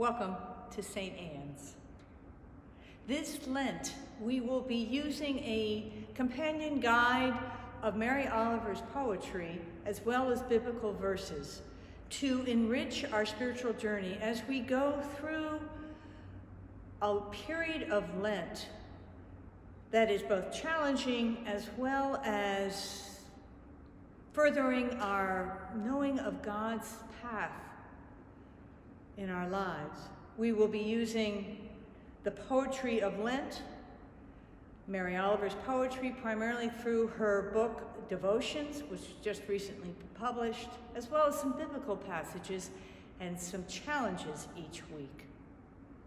Welcome to St. Anne's. This Lent, we will be using a companion guide of Mary Oliver's poetry as well as biblical verses to enrich our spiritual journey as we go through a period of Lent that is both challenging as well as furthering our knowing of God's path in our lives. We will be using the poetry of Lent, Mary Oliver's poetry, primarily through her book Devotions, which was just recently published, as well as some biblical passages and some challenges each week.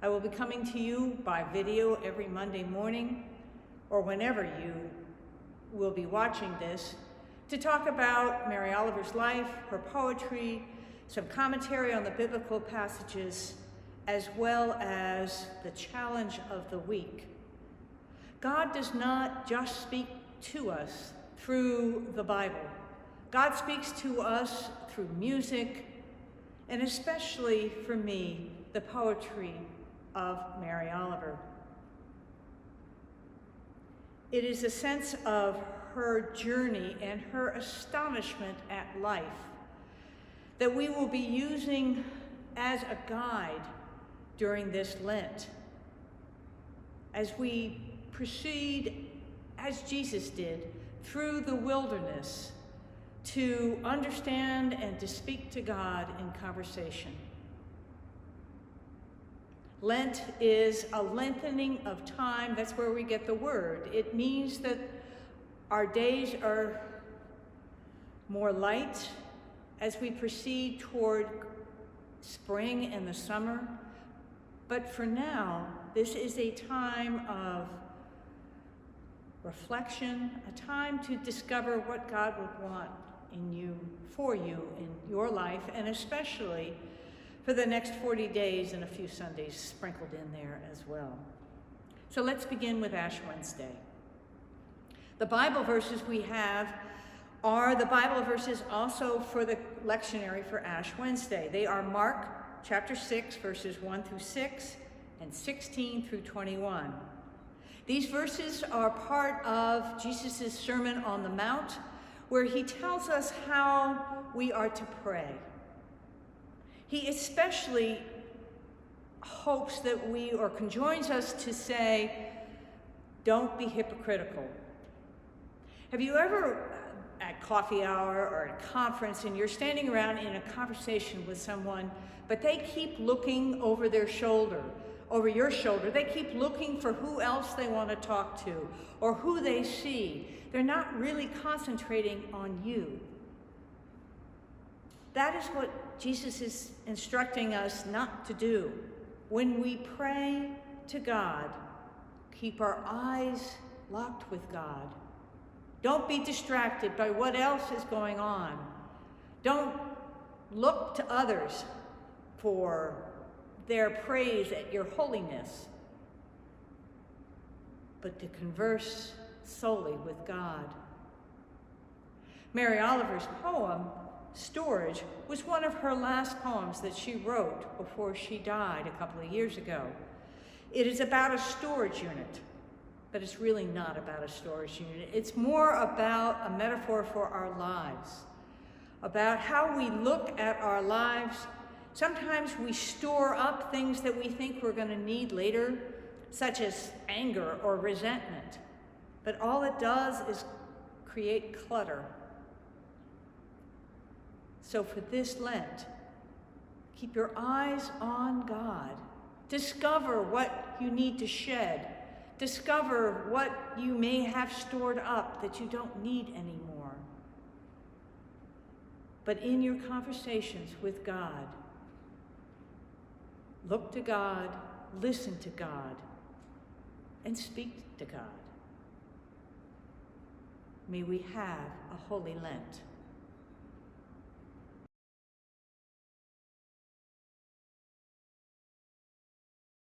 I will be coming to you by video every Monday morning, or whenever you will be watching this, to talk about Mary Oliver's life, her poetry, some commentary on the biblical passages, as well as the challenge of the week. God does not just speak to us through the Bible. God speaks to us through music, and especially for me, the poetry of Mary Oliver. It is a sense of her journey and her astonishment at life that we will be using as a guide during this Lent, as we proceed, as Jesus did, through the wilderness to understand and to speak to God in conversation. Lent is a lengthening of time. That's where we get the word. It means that our days are more light as we proceed toward spring and the summer. But for now, this is a time of reflection, a time to discover what God would want in you, for you, in your life, and especially for the next 40 days and a few Sundays sprinkled in there as well. So let's begin with Ash Wednesday. The Bible verses we have are the Bible verses also for the lectionary for Ash Wednesday. They are Mark chapter 6, verses 1 through 6, and 16 through 21. These verses are part of Jesus' Sermon on the Mount, where he tells us how we are to pray. He especially hopes that we, or conjoins us to say, don't be hypocritical. Have you ever, at coffee hour or at a conference, and you're standing around in a conversation with someone, but they keep looking over their shoulder, over your shoulder. They keep looking for who else they want to talk to or who they see. They're not really concentrating on you. That is what Jesus is instructing us not to do. When we pray to God, keep our eyes locked with God. Don't be distracted by what else is going on. Don't look to others for their praise at your holiness, but to converse solely with God. Mary Oliver's poem, Storage, was one of her last poems that she wrote before she died a couple of years ago. It is about a storage unit, but it's really not about a storage unit. It's more about a metaphor for our lives, about how we look at our lives. Sometimes we store up things that we think we're going to need later, such as anger or resentment. But all it does is create clutter. So for this Lent, keep your eyes on God. Discover what you need to shed. Discover what you may have stored up that you don't need anymore. But in your conversations with God, look to God, listen to God, and speak to God. May we have a Holy Lent.